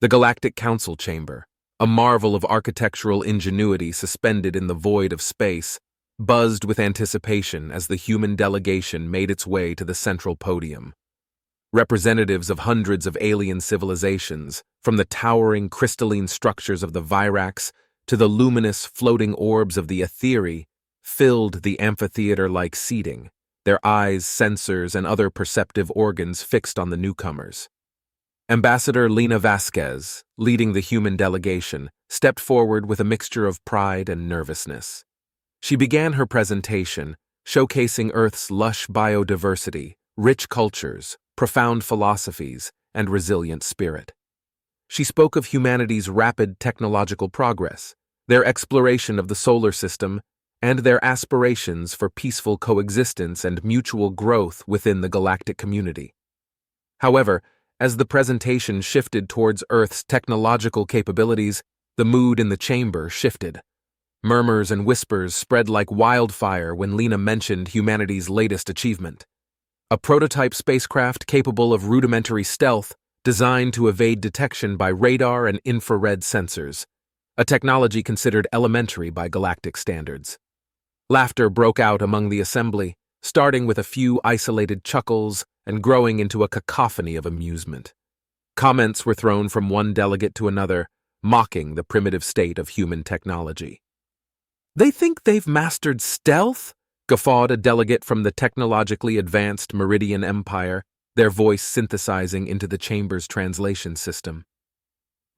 The Galactic Council Chamber, a marvel of architectural ingenuity suspended in the void of space, buzzed with anticipation as the human delegation made its way to the central podium. Representatives of hundreds of alien civilizations, from the towering crystalline structures of the Virax to the luminous floating orbs of the Etheri, filled the amphitheater-like seating, their eyes, sensors, and other perceptive organs fixed on the newcomers. Ambassador Lena Vasquez, leading the human delegation, stepped forward with a mixture of pride and nervousness. She began her presentation, showcasing Earth's lush biodiversity, rich cultures, profound philosophies, and resilient spirit. She spoke of humanity's rapid technological progress, their exploration of the solar system, and their aspirations for peaceful coexistence and mutual growth within the galactic community. However, as the presentation shifted towards Earth's technological capabilities, the mood in the chamber shifted. Murmurs and whispers spread like wildfire when Lena mentioned humanity's latest achievement: a prototype spacecraft capable of rudimentary stealth designed to evade detection by radar and infrared sensors, a technology considered elementary by galactic standards. Laughter broke out among the assembly, starting with a few isolated chuckles and growing into a cacophony of amusement. Comments were thrown from one delegate to another, mocking the primitive state of human technology. "They think they've mastered stealth?" guffawed a delegate from the technologically advanced Meridian Empire, their voice synthesizing into the chamber's translation system.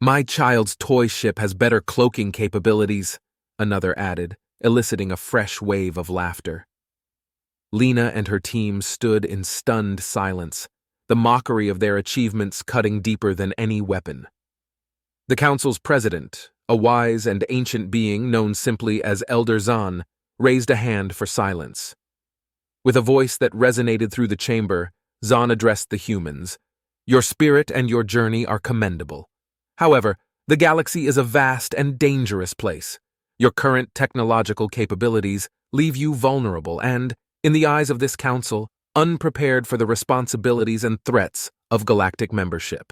"My child's toy ship has better cloaking capabilities," another added, eliciting a fresh wave of laughter. Lena and her team stood in stunned silence, the mockery of their achievements cutting deeper than any weapon. The council's president, a wise and ancient being known simply as Elder Zahn, raised a hand for silence. With a voice that resonated through the chamber, Zahn addressed the humans. "Your spirit and your journey are commendable. However, the galaxy is a vast and dangerous place. Your current technological capabilities leave you vulnerable and, in the eyes of this council, unprepared for the responsibilities and threats of galactic membership."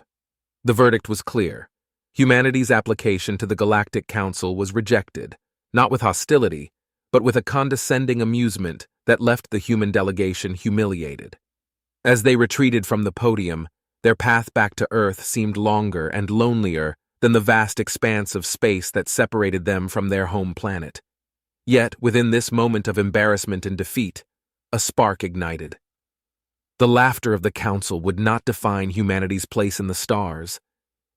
The verdict was clear. Humanity's application to the Galactic Council was rejected, not with hostility, but with a condescending amusement that left the human delegation humiliated. As they retreated from the podium, their path back to Earth seemed longer and lonelier than the vast expanse of space that separated them from their home planet. Yet, within this moment of embarrassment and defeat, a spark ignited. The laughter of the council would not define humanity's place in the stars.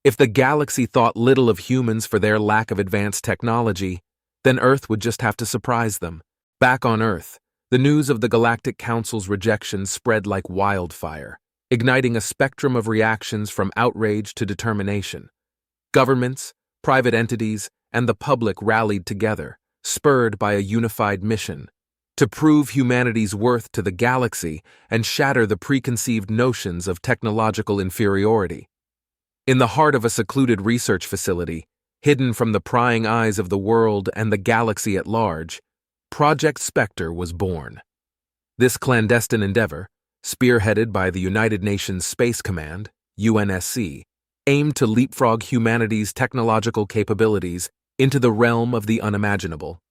If the galaxy thought little of humans for their lack of advanced technology, then Earth would just have to surprise them. Back on Earth, the news of the Galactic Council's rejection spread like wildfire, igniting a spectrum of reactions from outrage to determination. Governments, private entities, and the public rallied together, spurred by a unified mission: to prove humanity's worth to the galaxy and shatter the preconceived notions of technological inferiority. In the heart of a secluded research facility, hidden from the prying eyes of the world and the galaxy at large, Project Spectre was born. This clandestine endeavor, spearheaded by the United Nations Space Command, UNSC, aimed to leapfrog humanity's technological capabilities into the realm of the unimaginable.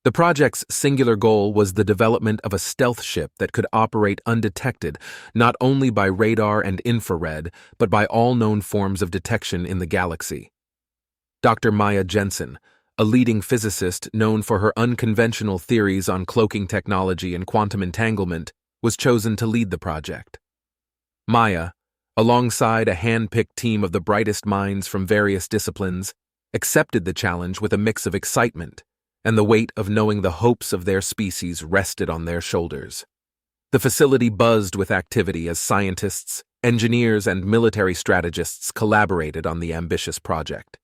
The project's singular goal was the development of a stealth ship that could operate undetected not only by radar and infrared, but by all known forms of detection in the galaxy. Dr. Maya Jensen, a leading physicist known for her unconventional theories on cloaking technology and quantum entanglement, was chosen to lead the project. Maya, alongside a hand-picked team of the brightest minds from various disciplines, accepted the challenge with a mix of excitement and the weight of knowing the hopes of their species rested on their shoulders. The facility buzzed with activity as scientists, engineers, and military strategists collaborated on the ambitious project.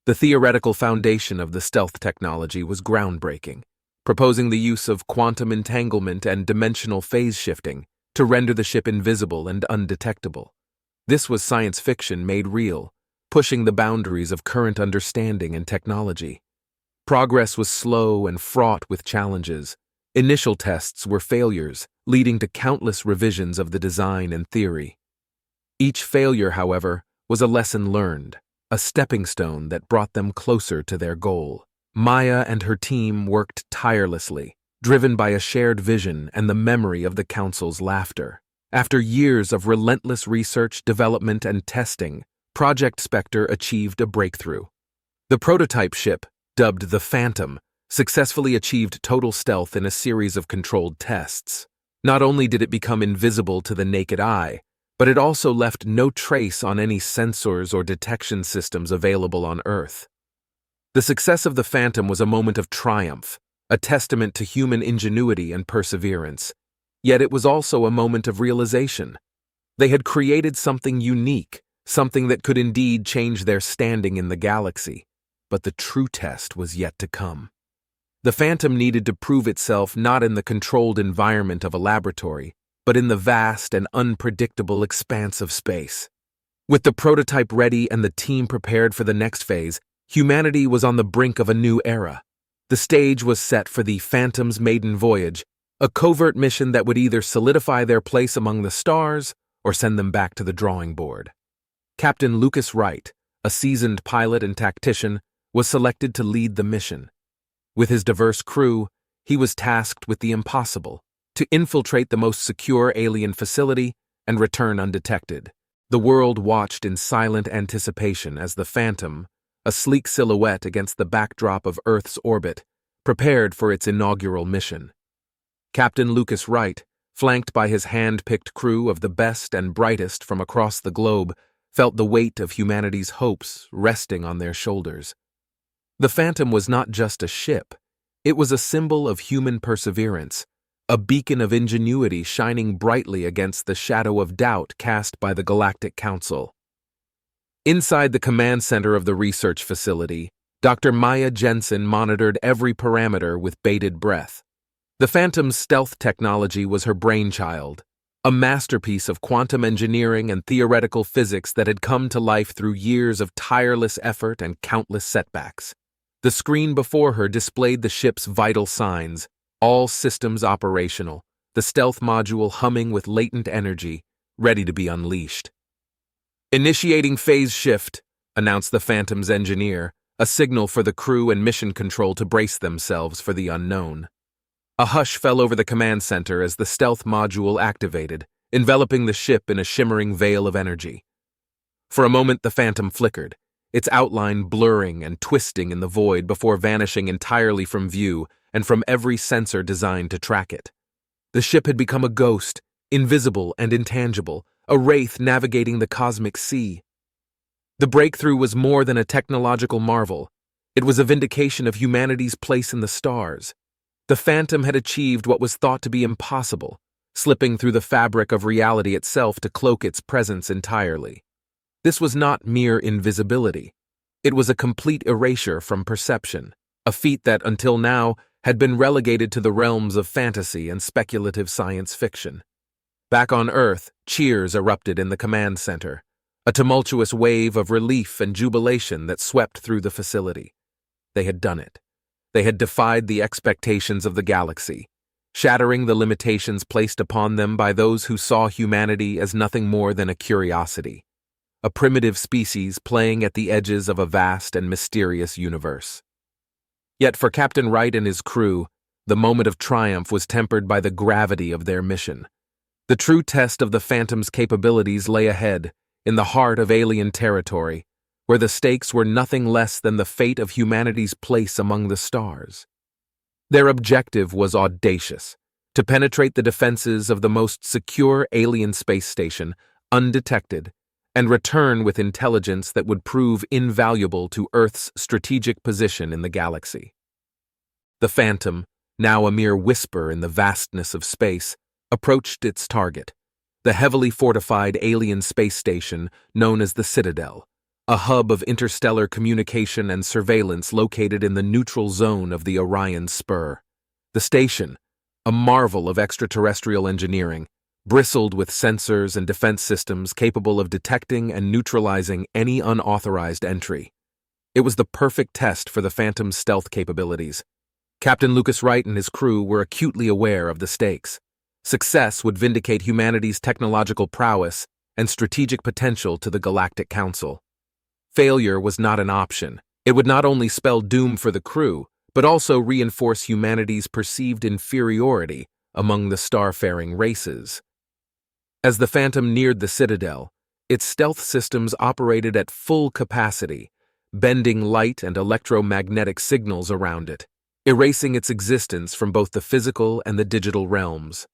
The theoretical foundation of the stealth technology was groundbreaking, proposing the use of quantum entanglement and dimensional phase shifting to render the ship invisible and undetectable. This was science fiction made real, pushing the boundaries of current understanding and technology. Progress was slow and fraught with challenges. Initial tests were failures, leading to countless revisions of the design and theory. Each failure, however, was a lesson learned, a stepping stone that brought them closer to their goal. Maya and her team worked tirelessly, driven by a shared vision and the memory of the Council's laughter. After years of relentless research, development, and testing, Project Spectre achieved a breakthrough. The prototype ship, dubbed the Phantom, successfully achieved total stealth in a series of controlled tests. Not only did it become invisible to the naked eye, but it also left no trace on any sensors or detection systems available on Earth. The success of the Phantom was a moment of triumph, a testament to human ingenuity and perseverance. Yet it was also a moment of realization. They had created something unique, something that could indeed change their standing in the galaxy. But the true test was yet to come. The Phantom needed to prove itself not in the controlled environment of a laboratory, but in the vast and unpredictable expanse of space. With the prototype ready and the team prepared for the next phase, humanity was on the brink of a new era. The stage was set for the Phantom's maiden voyage, a covert mission that would either solidify their place among the stars or send them back to the drawing board. Captain Lucas Wright, a seasoned pilot and tactician, was selected to lead the mission. With his diverse crew, he was tasked with the impossible: to infiltrate the most secure alien facility and return undetected. The world watched in silent anticipation as the Phantom, a sleek silhouette against the backdrop of Earth's orbit, prepared for its inaugural mission. Captain Lucas Wright, flanked by his hand-picked crew of the best and brightest from across the globe, felt the weight of humanity's hopes resting on their shoulders. The Phantom was not just a ship, it was a symbol of human perseverance, a beacon of ingenuity shining brightly against the shadow of doubt cast by the Galactic Council. Inside the command center of the research facility, Dr. Maya Jensen monitored every parameter with bated breath. The Phantom's stealth technology was her brainchild, a masterpiece of quantum engineering and theoretical physics that had come to life through years of tireless effort and countless setbacks. The screen before her displayed the ship's vital signs, all systems operational, the stealth module humming with latent energy, ready to be unleashed. "Initiating phase shift," announced the Phantom's engineer, a signal for the crew and mission control to brace themselves for the unknown. A hush fell over the command center as the stealth module activated, enveloping the ship in a shimmering veil of energy. For a moment the Phantom flickered, its outline blurring and twisting in the void before vanishing entirely from view and from every sensor designed to track it. The ship had become a ghost, invisible and intangible, a wraith navigating the cosmic sea. The breakthrough was more than a technological marvel. It was a vindication of humanity's place in the stars. The Phantom had achieved what was thought to be impossible, slipping through the fabric of reality itself to cloak its presence entirely. This was not mere invisibility. It was a complete erasure from perception, a feat that, until now, had been relegated to the realms of fantasy and speculative science fiction. Back on Earth, cheers erupted in the command center, a tumultuous wave of relief and jubilation that swept through the facility. They had done it. They had defied the expectations of the galaxy, shattering the limitations placed upon them by those who saw humanity as nothing more than a curiosity, a primitive species playing at the edges of a vast and mysterious universe. Yet for Captain Wright and his crew, the moment of triumph was tempered by the gravity of their mission. The true test of the Phantom's capabilities lay ahead, in the heart of alien territory, where the stakes were nothing less than the fate of humanity's place among the stars. Their objective was audacious: to penetrate the defenses of the most secure alien space station, undetected, and return with intelligence that would prove invaluable to Earth's strategic position in the galaxy. The Phantom, now a mere whisper in the vastness of space, approached its target, the heavily fortified alien space station known as the Citadel, a hub of interstellar communication and surveillance located in the neutral zone of the Orion Spur. The station, a marvel of extraterrestrial engineering, bristled with sensors and defense systems capable of detecting and neutralizing any unauthorized entry. It was the perfect test for the Phantom's stealth capabilities. Captain Lucas Wright and his crew were acutely aware of the stakes. Success would vindicate humanity's technological prowess and strategic potential to the Galactic Council. Failure was not an option. It would not only spell doom for the crew, but also reinforce humanity's perceived inferiority among the starfaring races. As the Phantom neared the Citadel, its stealth systems operated at full capacity, bending light and electromagnetic signals around it, erasing its existence from both the physical and the digital realms.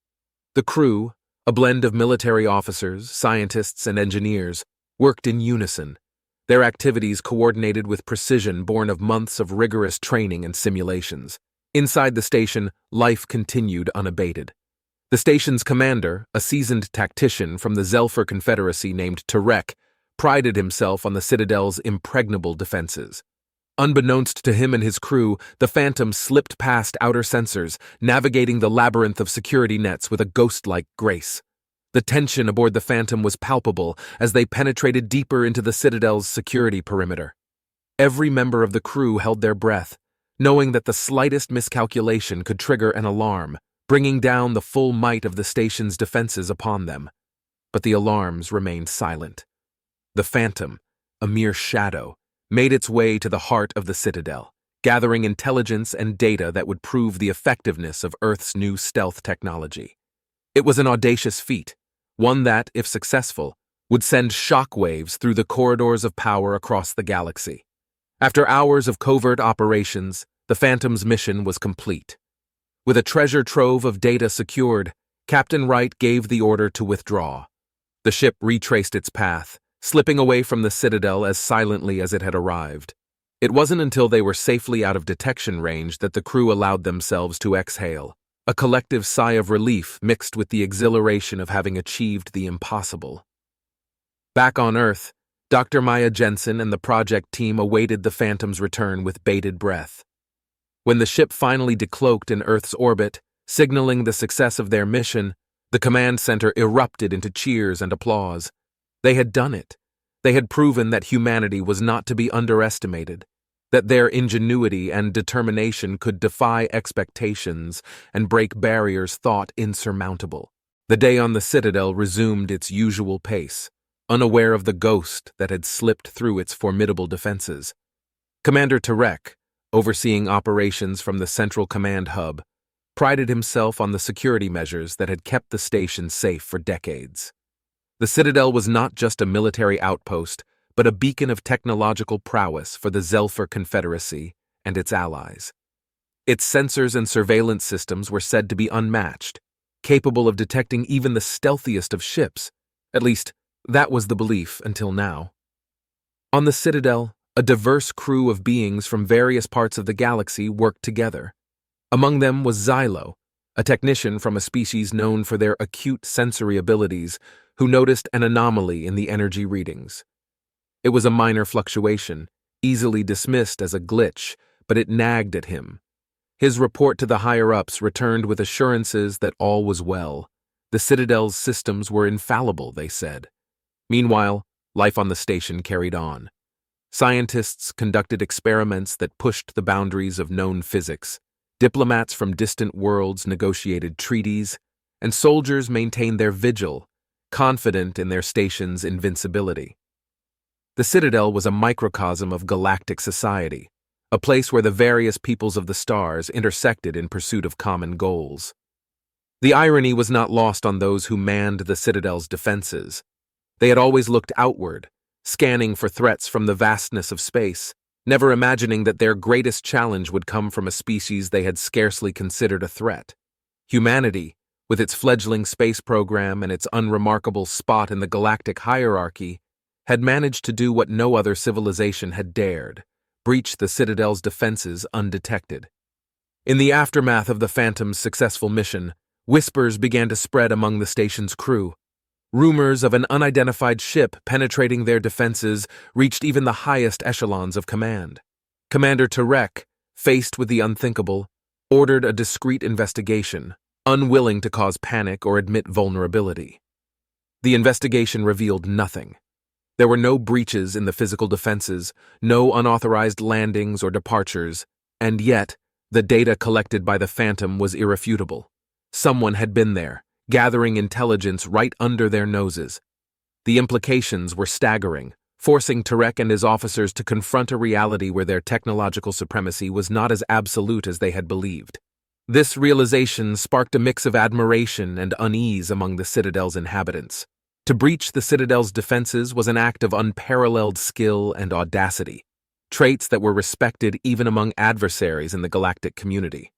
The crew, a blend of military officers, scientists, and engineers, worked in unison, their activities coordinated with precision born of months of rigorous training and simulations. Inside the station, life continued unabated. The station's commander, a seasoned tactician from the Zelfer Confederacy named Tarek, prided himself on the Citadel's impregnable defenses. Unbeknownst to him and his crew, the Phantom slipped past outer sensors, navigating the labyrinth of security nets with a ghost-like grace. The tension aboard the Phantom was palpable as they penetrated deeper into the Citadel's security perimeter. Every member of the crew held their breath, knowing that the slightest miscalculation could trigger an alarm, bringing down the full might of the station's defenses upon them. But the alarms remained silent. The Phantom, a mere shadow, made its way to the heart of the Citadel, gathering intelligence and data that would prove the effectiveness of Earth's new stealth technology. It was an audacious feat, one that, if successful, would send shockwaves through the corridors of power across the galaxy. After hours of covert operations, the Phantom's mission was complete. With a treasure trove of data secured, Captain Wright gave the order to withdraw. The ship retraced its path, slipping away from the Citadel as silently as it had arrived. It wasn't until they were safely out of detection range that the crew allowed themselves to exhale, a collective sigh of relief mixed with the exhilaration of having achieved the impossible. Back on Earth, Dr. Maya Jensen and the project team awaited the Phantom's return with bated breath. When the ship finally decloaked in Earth's orbit, signaling the success of their mission, the command center erupted into cheers and applause. They had done it. They had proven that humanity was not to be underestimated, that their ingenuity and determination could defy expectations and break barriers thought insurmountable. The day on the Citadel resumed its usual pace, unaware of the ghost that had slipped through its formidable defenses. Commander Tarek, overseeing operations from the Central Command Hub, prided himself on the security measures that had kept the station safe for decades. The Citadel was not just a military outpost, but a beacon of technological prowess for the Zelfer Confederacy and its allies. Its sensors and surveillance systems were said to be unmatched, capable of detecting even the stealthiest of ships. At least, that was the belief until now. On the Citadel, a diverse crew of beings from various parts of the galaxy worked together. Among them was Xylo, a technician from a species known for their acute sensory abilities, who noticed an anomaly in the energy readings. It was a minor fluctuation, easily dismissed as a glitch, but it nagged at him. His report to the higher-ups returned with assurances that all was well. The Citadel's systems were infallible, they said. Meanwhile, life on the station carried on. Scientists conducted experiments that pushed the boundaries of known physics. Diplomats from distant worlds negotiated treaties, and soldiers maintained their vigil, confident in their station's invincibility. The Citadel was a microcosm of galactic society, a place where the various peoples of the stars intersected in pursuit of common goals. The irony was not lost on those who manned the Citadel's defenses. They had always looked outward, scanning for threats from the vastness of space, never imagining that their greatest challenge would come from a species they had scarcely considered a threat. Humanity, with its fledgling space program and its unremarkable spot in the galactic hierarchy, had managed to do what no other civilization had dared: breach the Citadel's defenses undetected. In the aftermath of the Phantom's successful mission, whispers began to spread among the station's crew. Rumors of an unidentified ship penetrating their defenses reached even the highest echelons of command. Commander Tarek, faced with the unthinkable, ordered a discreet investigation, unwilling to cause panic or admit vulnerability. The investigation revealed nothing. There were no breaches in the physical defenses, no unauthorized landings or departures, and yet, the data collected by the Phantom was irrefutable. Someone had been there, gathering intelligence right under their noses. The implications were staggering, forcing Tarek and his officers to confront a reality where their technological supremacy was not as absolute as they had believed. This realization sparked a mix of admiration and unease among the Citadel's inhabitants. To breach the Citadel's defenses was an act of unparalleled skill and audacity, traits that were respected even among adversaries in the galactic community.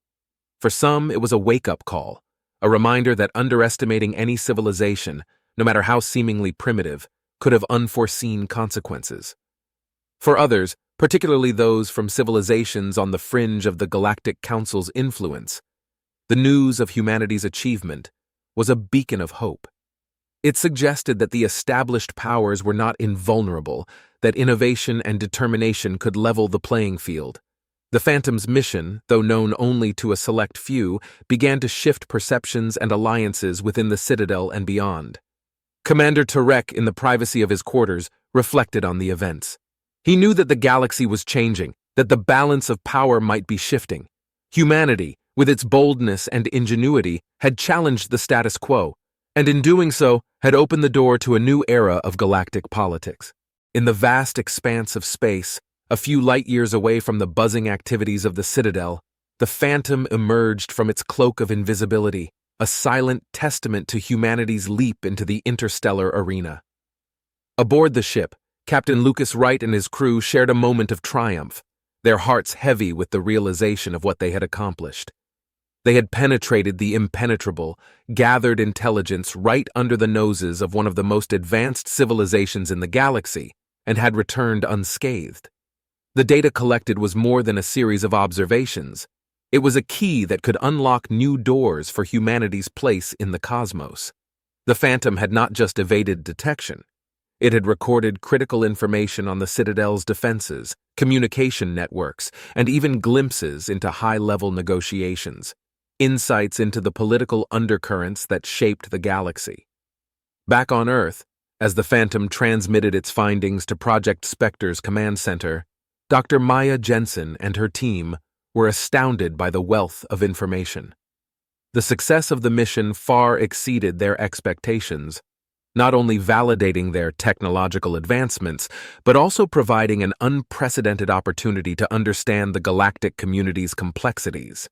For some, it was a wake-up call, a reminder that underestimating any civilization, no matter how seemingly primitive, could have unforeseen consequences. For others, particularly those from civilizations on the fringe of the Galactic Council's influence, the news of humanity's achievement was a beacon of hope. It suggested that the established powers were not invulnerable, that innovation and determination could level the playing field. The Phantom's mission, though known only to a select few, began to shift perceptions and alliances within the Citadel and beyond. Commander Tarek, in the privacy of his quarters, reflected on the events. He knew that the galaxy was changing, that the balance of power might be shifting. Humanity, with its boldness and ingenuity, had challenged the status quo, and in doing so, had opened the door to a new era of galactic politics. In the vast expanse of space, a few light-years away from the buzzing activities of the Citadel, the Phantom emerged from its cloak of invisibility, a silent testament to humanity's leap into the interstellar arena. Aboard the ship, Captain Lucas Wright and his crew shared a moment of triumph, their hearts heavy with the realization of what they had accomplished. They had penetrated the impenetrable, gathered intelligence right under the noses of one of the most advanced civilizations in the galaxy, and had returned unscathed. The data collected was more than a series of observations. It was a key that could unlock new doors for humanity's place in the cosmos. The Phantom had not just evaded detection. It had recorded critical information on the Citadel's defenses, communication networks, and even glimpses into high-level negotiations, insights into the political undercurrents that shaped the galaxy. Back on Earth, as the Phantom transmitted its findings to Project Spectre's command center, Dr. Maya Jensen and her team were astounded by the wealth of information. The success of the mission far exceeded their expectations, not only validating their technological advancements, but also providing an unprecedented opportunity to understand the galactic community's complexities.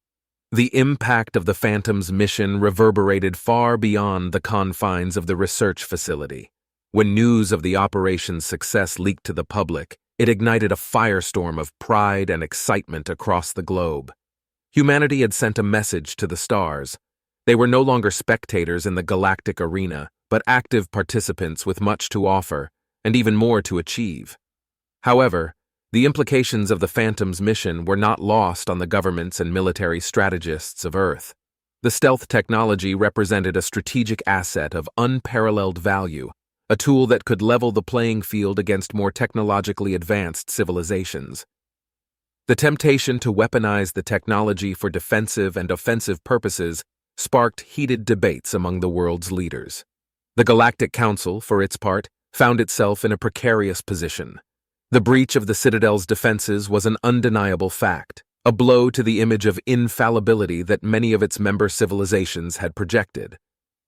The impact of the Phantom's mission reverberated far beyond the confines of the research facility. When news of the operation's success leaked to the public, it ignited a firestorm of pride and excitement across the globe. Humanity had sent a message to the stars. They were no longer spectators in the galactic arena, but active participants with much to offer, and even more to achieve. However, the implications of the Phantom's mission were not lost on the governments and military strategists of Earth. The stealth technology represented a strategic asset of unparalleled value, a tool that could level the playing field against more technologically advanced civilizations. The temptation to weaponize the technology for defensive and offensive purposes sparked heated debates among the world's leaders. The Galactic Council, for its part, found itself in a precarious position. The breach of the Citadel's defenses was an undeniable fact, a blow to the image of infallibility that many of its member civilizations had projected.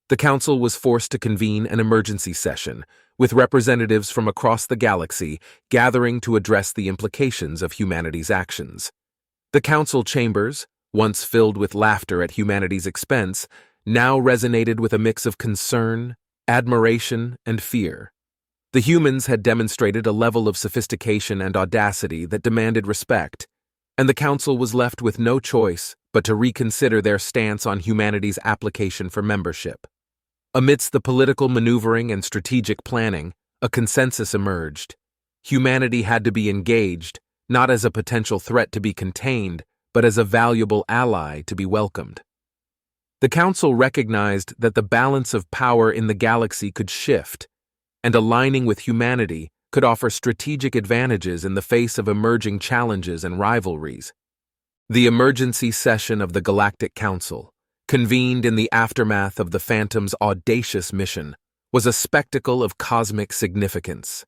The Council was forced to convene an emergency session, with representatives from across the galaxy gathering to address the implications of humanity's actions. The Council chambers, once filled with laughter at humanity's expense, now resonated with a mix of concern, admiration, and fear. The humans had demonstrated a level of sophistication and audacity that demanded respect, and the Council was left with no choice but to reconsider their stance on humanity's application for membership. Amidst the political maneuvering and strategic planning, a consensus emerged. Humanity had to be engaged, not as a potential threat to be contained, but as a valuable ally to be welcomed. The Council recognized that the balance of power in the galaxy could shift, and aligning with humanity could offer strategic advantages in the face of emerging challenges and rivalries. The emergency session of the Galactic Council, convened in the aftermath of the Phantom's audacious mission, was a spectacle of cosmic significance.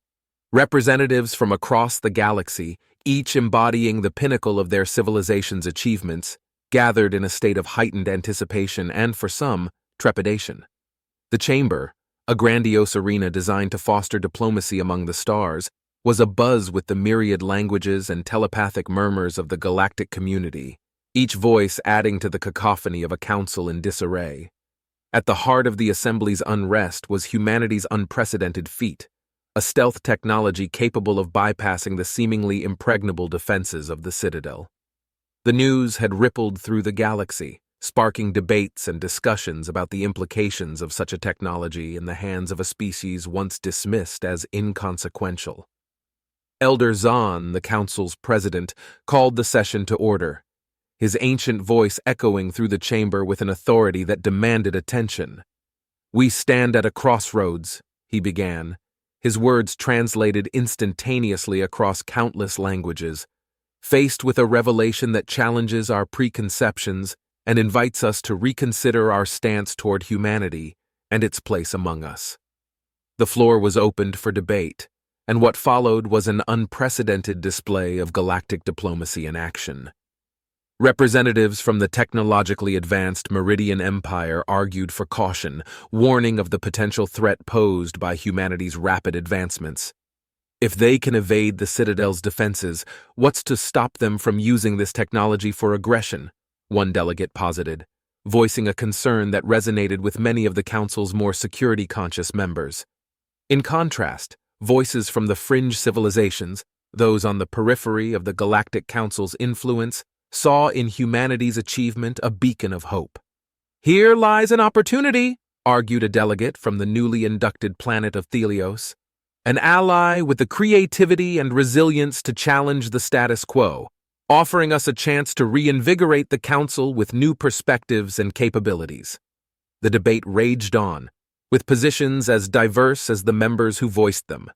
Representatives from across the galaxy, each embodying the pinnacle of their civilization's achievements, gathered in a state of heightened anticipation and, for some, trepidation. The chamber, a grandiose arena designed to foster diplomacy among the stars, was abuzz with the myriad languages and telepathic murmurs of the galactic community, each voice adding to the cacophony of a council in disarray. At the heart of the assembly's unrest was humanity's unprecedented feat, a stealth technology capable of bypassing the seemingly impregnable defenses of the Citadel. The news had rippled through the galaxy, sparking debates and discussions about the implications of such a technology in the hands of a species once dismissed as inconsequential. Elder Zahn, the Council's president, called the session to order, his ancient voice echoing through the chamber with an authority that demanded attention. "We stand at a crossroads," he began, his words translated instantaneously across countless languages, faced with a revelation that challenges our preconceptions and invites us to reconsider our stance toward humanity and its place among us. The floor was opened for debate, and what followed was an unprecedented display of galactic diplomacy in action. Representatives from the technologically advanced Meridian Empire argued for caution, warning of the potential threat posed by humanity's rapid advancements. If they can evade the Citadel's defenses, what's to stop them from using this technology for aggression? One delegate posited, voicing a concern that resonated with many of the Council's more security-conscious members. In contrast, voices from the fringe civilizations, those on the periphery of the Galactic Council's influence, saw in humanity's achievement a beacon of hope. "Here lies an opportunity," argued a delegate from the newly inducted planet of Thelios, "an ally with the creativity and resilience to challenge the status quo, offering us a chance to reinvigorate the Council with new perspectives and capabilities." The debate raged on, with positions as diverse as the members who voiced them.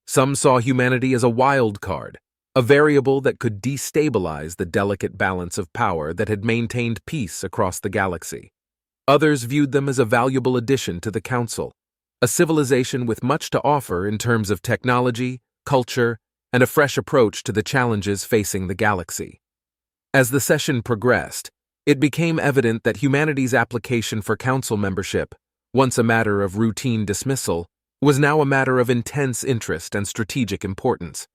Some saw humanity as a wild card, a variable that could destabilize the delicate balance of power that had maintained peace across the galaxy. Others viewed them as a valuable addition to the Council, a civilization with much to offer in terms of technology, culture, and a fresh approach to the challenges facing the galaxy. As the session progressed, it became evident that humanity's application for Council membership, once a matter of routine dismissal, was now a matter of intense interest and strategic importance.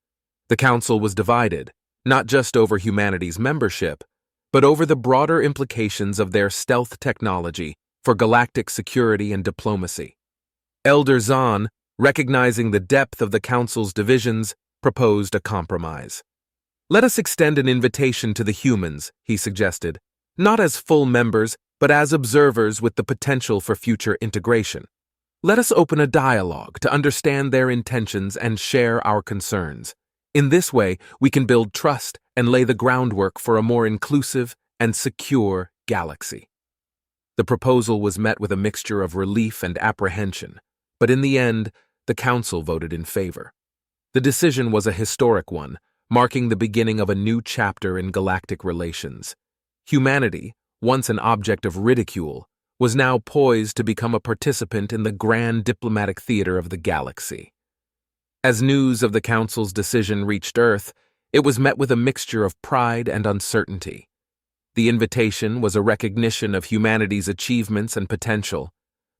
The Council was divided, not just over humanity's membership, but over the broader implications of their stealth technology for galactic security and diplomacy. Elder Zahn, recognizing the depth of the Council's divisions, proposed a compromise. "Let us extend an invitation to the humans," he suggested, "not as full members, but as observers with the potential for future integration. Let us open a dialogue to understand their intentions and share our concerns. In this way, we can build trust and lay the groundwork for a more inclusive and secure galaxy." The proposal was met with a mixture of relief and apprehension, but in the end, the Council voted in favor. The decision was a historic one, marking the beginning of a new chapter in galactic relations. Humanity, once an object of ridicule, was now poised to become a participant in the grand diplomatic theater of the galaxy. As news of the Council's decision reached Earth, it was met with a mixture of pride and uncertainty. The invitation was a recognition of humanity's achievements and potential,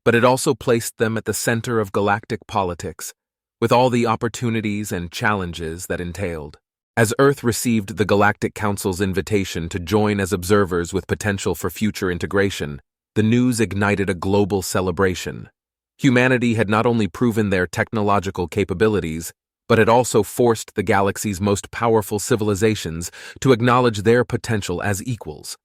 but it also placed them at the center of galactic politics, with all the opportunities and challenges that entailed. As Earth received the Galactic Council's invitation to join as observers with potential for future integration, the news ignited a global celebration. Humanity had not only proven their technological capabilities, but had also forced the galaxy's most powerful civilizations to acknowledge their potential as equals.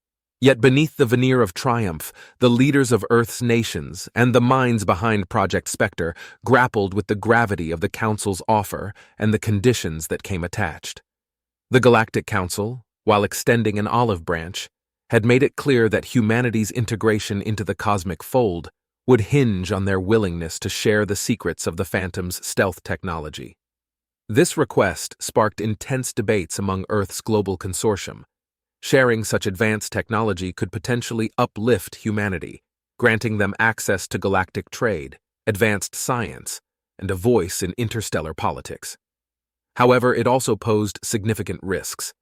Yet beneath the veneer of triumph, the leaders of Earth's nations and the minds behind Project Spectre grappled with the gravity of the Council's offer and the conditions that came attached. The Galactic Council, while extending an olive branch, had made it clear that humanity's integration into the cosmic fold would hinge on their willingness to share the secrets of the Phantom's stealth technology. This request sparked intense debates among Earth's global consortium. Sharing such advanced technology could potentially uplift humanity, granting them access to galactic trade, advanced science, and a voice in interstellar politics. However, it also posed significant risks.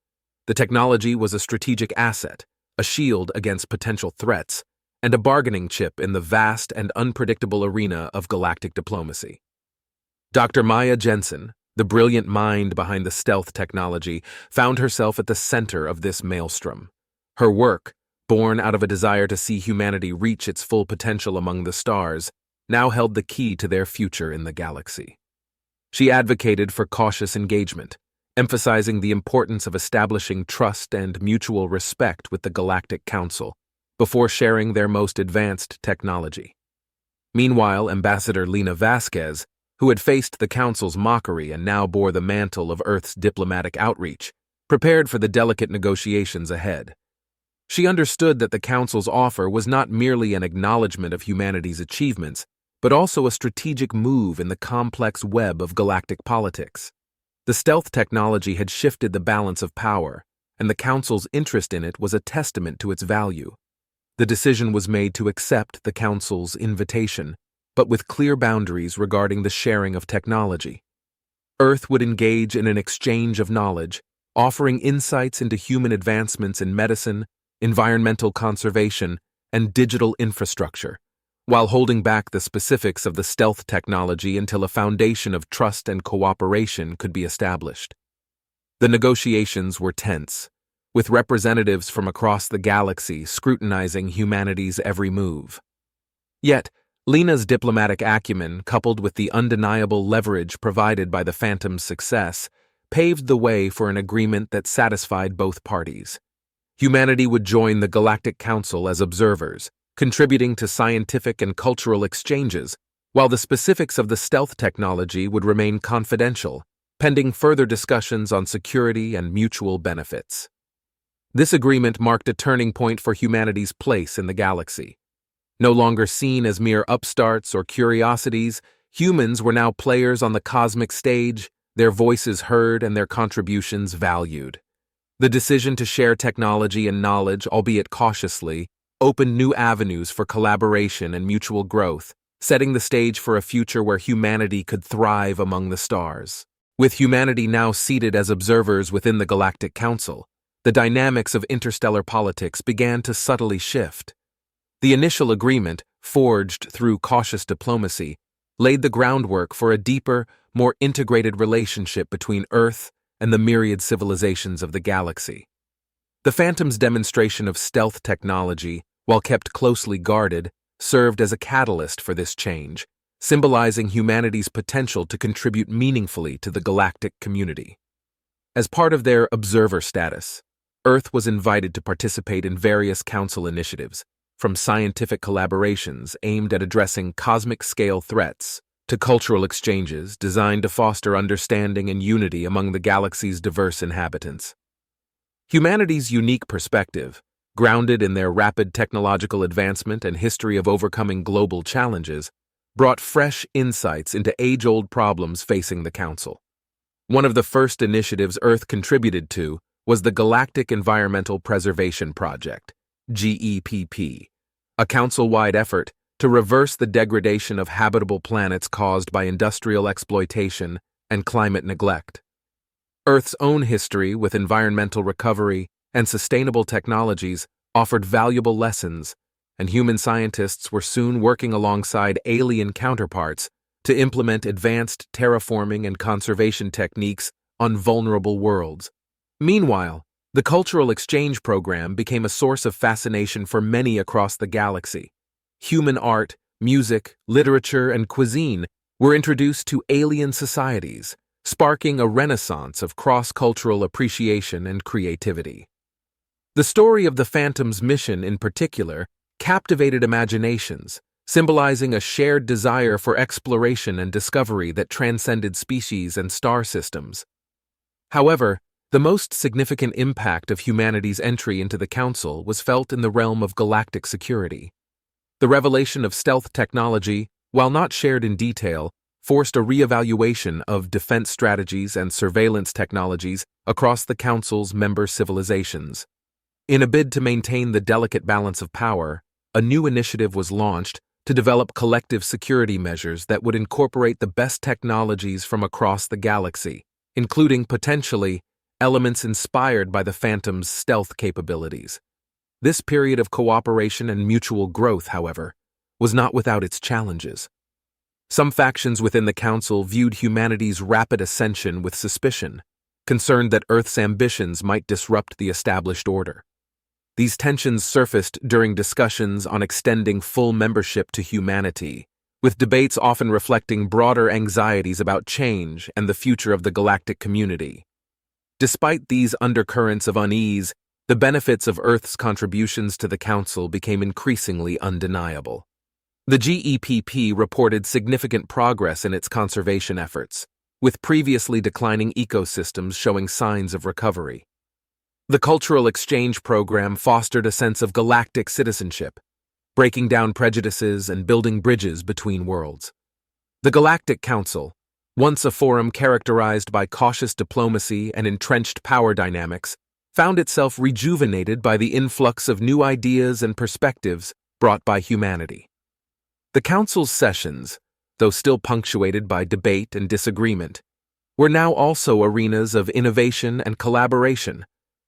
The technology was a strategic asset, a shield against potential threats, and a bargaining chip in the vast and unpredictable arena of galactic diplomacy. Dr. Maya Jensen, the brilliant mind behind the stealth technology, found herself at the center of this maelstrom. Her work, born out of a desire to see humanity reach its full potential among the stars, now held the key to their future in the galaxy. She advocated for cautious engagement, emphasizing the importance of establishing trust and mutual respect with the Galactic Council before sharing their most advanced technology. Meanwhile, Ambassador Lena Vasquez, who had faced the Council's mockery and now bore the mantle of Earth's diplomatic outreach, prepared for the delicate negotiations ahead. She understood that the Council's offer was not merely an acknowledgement of humanity's achievements, but also a strategic move in the complex web of galactic politics. The stealth technology had shifted the balance of power, and the Council's interest in it was a testament to its value. The decision was made to accept the Council's invitation, but with clear boundaries regarding the sharing of technology. Earth would engage in an exchange of knowledge, offering insights into human advancements in medicine, environmental conservation, and digital infrastructure, while holding back the specifics of the stealth technology until a foundation of trust and cooperation could be established. The negotiations were tense, with representatives from across the galaxy scrutinizing humanity's every move. Yet, Lena's diplomatic acumen, coupled with the undeniable leverage provided by the Phantom's success, paved the way for an agreement that satisfied both parties. Humanity would join the Galactic Council as observers, contributing to scientific and cultural exchanges, while the specifics of the stealth technology would remain confidential, pending further discussions on security and mutual benefits. This agreement marked a turning point for humanity's place in the galaxy. No longer seen as mere upstarts or curiosities, humans were now players on the cosmic stage, their voices heard and their contributions valued. The decision to share technology and knowledge, albeit cautiously, opened new avenues for collaboration and mutual growth, setting the stage for a future where humanity could thrive among the stars. With humanity now seated as observers within the Galactic Council, the dynamics of interstellar politics began to subtly shift. The initial agreement, forged through cautious diplomacy, laid the groundwork for a deeper, more integrated relationship between Earth and the myriad civilizations of the galaxy. The Phantom's demonstration of stealth technology, while kept closely guarded, served as a catalyst for this change, symbolizing humanity's potential to contribute meaningfully to the galactic community. As part of their observer status, Earth was invited to participate in various Council initiatives, from scientific collaborations aimed at addressing cosmic-scale threats to cultural exchanges designed to foster understanding and unity among the galaxy's diverse inhabitants. Humanity's unique perspective, grounded in their rapid technological advancement and history of overcoming global challenges, brought fresh insights into age-old problems facing the Council. One of the first initiatives Earth contributed to was the Galactic Environmental Preservation Project, GEPP, a council-wide effort to reverse the degradation of habitable planets caused by industrial exploitation and climate neglect. Earth's own history with environmental recovery and sustainable technologies offered valuable lessons, and human scientists were soon working alongside alien counterparts to implement advanced terraforming and conservation techniques on vulnerable worlds. Meanwhile, the cultural exchange program became a source of fascination for many across the galaxy. Human art, music, literature, and cuisine were introduced to alien societies, sparking a renaissance of cross-cultural appreciation and creativity. The story of the Phantom's mission in particular captivated imaginations, symbolizing a shared desire for exploration and discovery that transcended species and star systems. However, the most significant impact of humanity's entry into the Council was felt in the realm of galactic security. The revelation of stealth technology, while not shared in detail, forced a re-evaluation of defense strategies and surveillance technologies across the Council's member civilizations. In a bid to maintain the delicate balance of power, a new initiative was launched to develop collective security measures that would incorporate the best technologies from across the galaxy, including, potentially, elements inspired by the Phantom's stealth capabilities. This period of cooperation and mutual growth, however, was not without its challenges. Some factions within the Council viewed humanity's rapid ascension with suspicion, concerned that Earth's ambitions might disrupt the established order. These tensions surfaced during discussions on extending full membership to humanity, with debates often reflecting broader anxieties about change and the future of the galactic community. Despite these undercurrents of unease, the benefits of Earth's contributions to the Council became increasingly undeniable. The GEPP reported significant progress in its conservation efforts, with previously declining ecosystems showing signs of recovery. The cultural exchange program fostered a sense of galactic citizenship, breaking down prejudices and building bridges between worlds. The Galactic Council, once a forum characterized by cautious diplomacy and entrenched power dynamics, found itself rejuvenated by the influx of new ideas and perspectives brought by humanity. The Council's sessions, though still punctuated by debate and disagreement, were now also arenas of innovation and collaboration,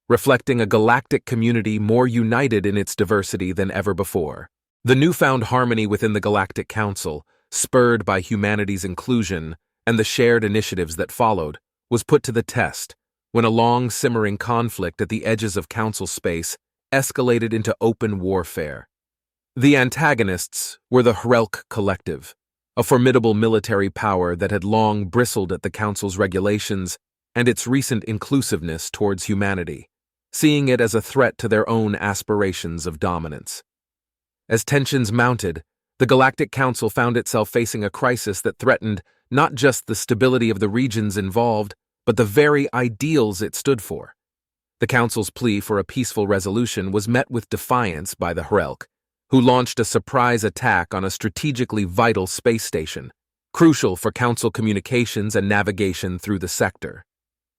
reflecting a galactic community more united in its diversity than ever before. The newfound harmony within the Galactic Council, spurred by humanity's inclusion and the shared initiatives that followed, was put to the test when a long-simmering conflict at the edges of Council space escalated into open warfare. The antagonists were the HFY Collective, a formidable military power that had long bristled at the Council's regulations and its recent inclusiveness towards humanity, seeing it as a threat to their own aspirations of dominance. As tensions mounted, the Galactic Council found itself facing a crisis that threatened not just the stability of the regions involved, but the very ideals it stood for. The Council's plea for a peaceful resolution was met with defiance by the HFY, who launched a surprise attack on a strategically vital space station, crucial for Council communications and navigation through the sector.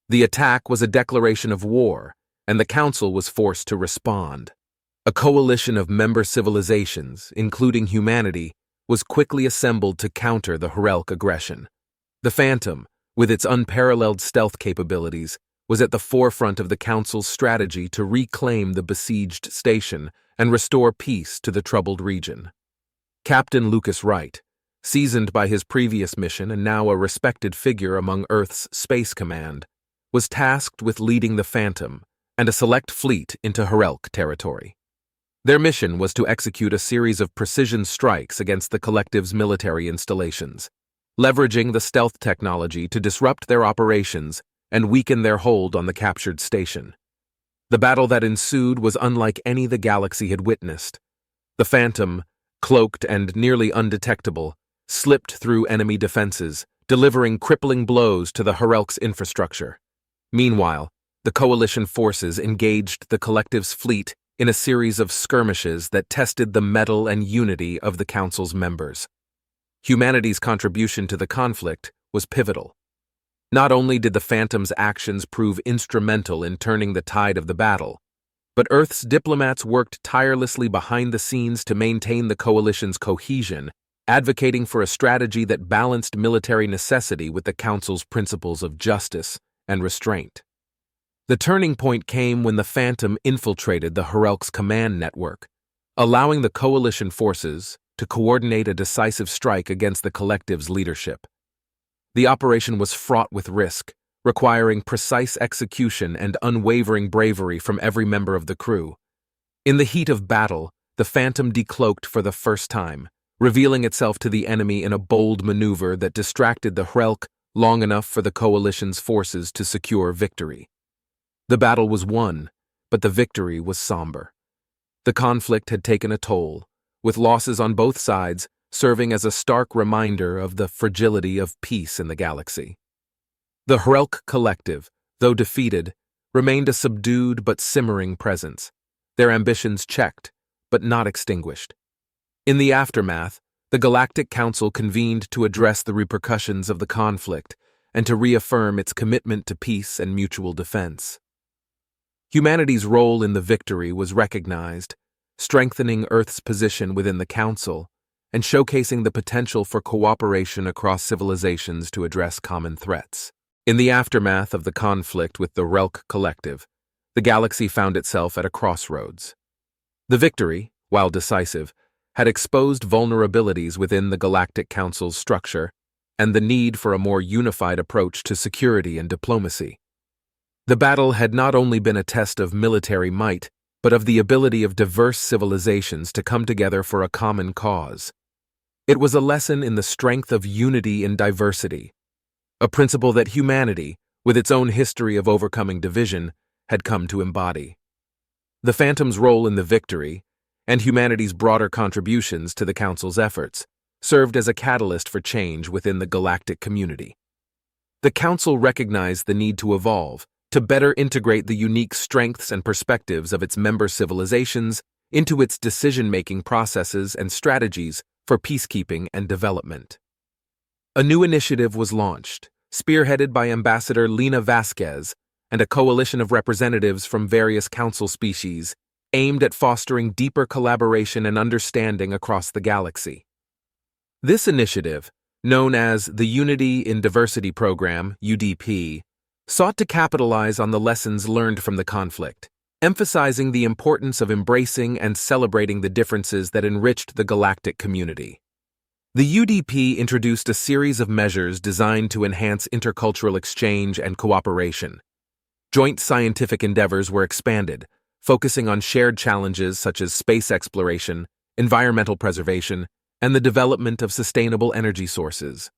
The attack was a declaration of war, and the Council was forced to respond. A coalition of member civilizations, including humanity, was quickly assembled to counter the HFY aggression. The Phantom, with its unparalleled stealth capabilities, was at the forefront of the Council's strategy to reclaim the besieged station and restore peace to the troubled region. Captain Lucas Wright, seasoned by his previous mission and now a respected figure among Earth's Space Command, was tasked with leading the Phantom and a select fleet into HFY territory. Their mission was to execute a series of precision strikes against the Collective's military installations, leveraging the stealth technology to disrupt their operations and weaken their hold on the captured station. The battle that ensued was unlike any the galaxy had witnessed. The Phantom, cloaked and nearly undetectable, slipped through enemy defenses, delivering crippling blows to the HFY's infrastructure. Meanwhile, the Coalition forces engaged the Collective's fleet in a series of skirmishes that tested the mettle and unity of the Council's members. Humanity's contribution to the conflict was pivotal. Not only did the Phantom's actions prove instrumental in turning the tide of the battle, but Earth's diplomats worked tirelessly behind the scenes to maintain the Coalition's cohesion, advocating for a strategy that balanced military necessity with the Council's principles of justice and restraint. The turning point came when the Phantom infiltrated the HFY's command network, allowing the Coalition forces to coordinate a decisive strike against the Collective's leadership. The operation was fraught with risk, requiring precise execution and unwavering bravery from every member of the crew. In the heat of battle, the Phantom decloaked for the first time, revealing itself to the enemy in a bold maneuver that distracted the HFY long enough for the Coalition's forces to secure victory. The battle was won, but the victory was somber. The conflict had taken a toll, with losses on both sides serving as a stark reminder of the fragility of peace in the galaxy. The HFY Collective, though defeated, remained a subdued but simmering presence, their ambitions checked, but not extinguished. In the aftermath, the Galactic Council convened to address the repercussions of the conflict and to reaffirm its commitment to peace and mutual defense. Humanity's role in the victory was recognized, strengthening Earth's position within the Council and showcasing the potential for cooperation across civilizations to address common threats. In the aftermath of the conflict with the HFY Collective, the galaxy found itself at a crossroads. The victory, while decisive, had exposed vulnerabilities within the Galactic Council's structure and the need for a more unified approach to security and diplomacy. The battle had not only been a test of military might, but of the ability of diverse civilizations to come together for a common cause. It was a lesson in the strength of unity in diversity, a principle that humanity, with its own history of overcoming division, had come to embody. The Phantom's role in the victory, and humanity's broader contributions to the Council's efforts, served as a catalyst for change within the galactic community. The Council recognized the need to evolve, to better integrate the unique strengths and perspectives of its member civilizations into its decision-making processes and strategies for peacekeeping and development. A new initiative was launched, spearheaded by Ambassador Lena Vasquez and a coalition of representatives from various council species, aimed at fostering deeper collaboration and understanding across the galaxy. This initiative, known as the Unity in Diversity Program, UDP, sought to capitalize on the lessons learned from the conflict, emphasizing the importance of embracing and celebrating the differences that enriched the galactic community. The UDP introduced a series of measures designed to enhance intercultural exchange and cooperation. Joint scientific endeavors were expanded, focusing on shared challenges such as space exploration, environmental preservation, and the development of sustainable energy sources.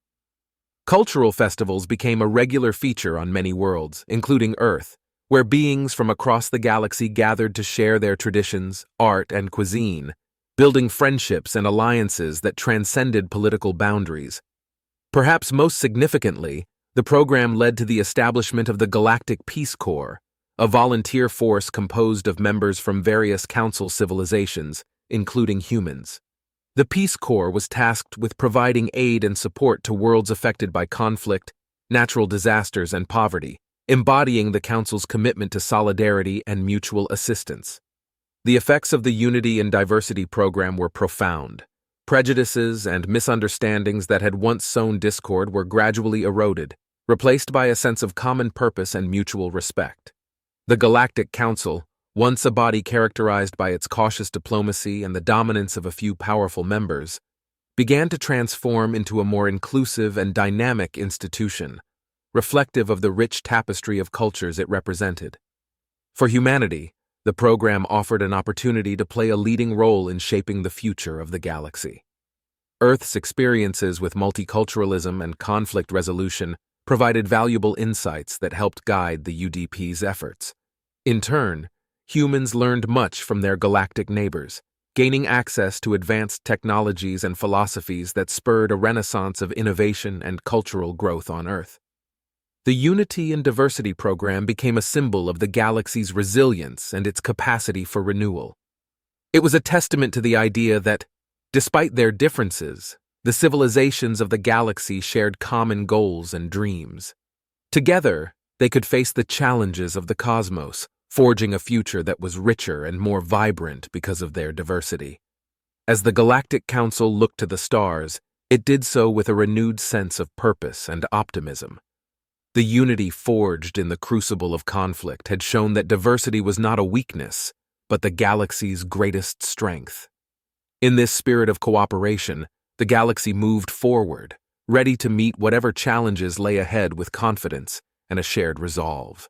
Cultural festivals became a regular feature on many worlds, including Earth, where beings from across the galaxy gathered to share their traditions, art, and cuisine, building friendships and alliances that transcended political boundaries. Perhaps most significantly, the program led to the establishment of the Galactic Peace Corps, a volunteer force composed of members from various council civilizations, including humans. The Peace Corps was tasked with providing aid and support to worlds affected by conflict, natural disasters, and poverty, embodying the Council's commitment to solidarity and mutual assistance. The effects of the Unity and Diversity program were profound. Prejudices and misunderstandings that had once sown discord were gradually eroded, replaced by a sense of common purpose and mutual respect. The Galactic Council, once a body characterized by its cautious diplomacy and the dominance of a few powerful members, began to transform into a more inclusive and dynamic institution, reflective of the rich tapestry of cultures it represented. For humanity, the program offered an opportunity to play a leading role in shaping the future of the galaxy. Earth's experiences with multiculturalism and conflict resolution provided valuable insights that helped guide the UDP's efforts. In turn, humans learned much from their galactic neighbors, gaining access to advanced technologies and philosophies that spurred a renaissance of innovation and cultural growth on Earth. The Unity and Diversity program became a symbol of the galaxy's resilience and its capacity for renewal. It was a testament to the idea that, despite their differences, the civilizations of the galaxy shared common goals and dreams. Together, they could face the challenges of the cosmos, forging a future that was richer and more vibrant because of their diversity. As the Galactic Council looked to the stars, it did so with a renewed sense of purpose and optimism. The unity forged in the crucible of conflict had shown that diversity was not a weakness, but the galaxy's greatest strength. In this spirit of cooperation, the galaxy moved forward, ready to meet whatever challenges lay ahead with confidence and a shared resolve.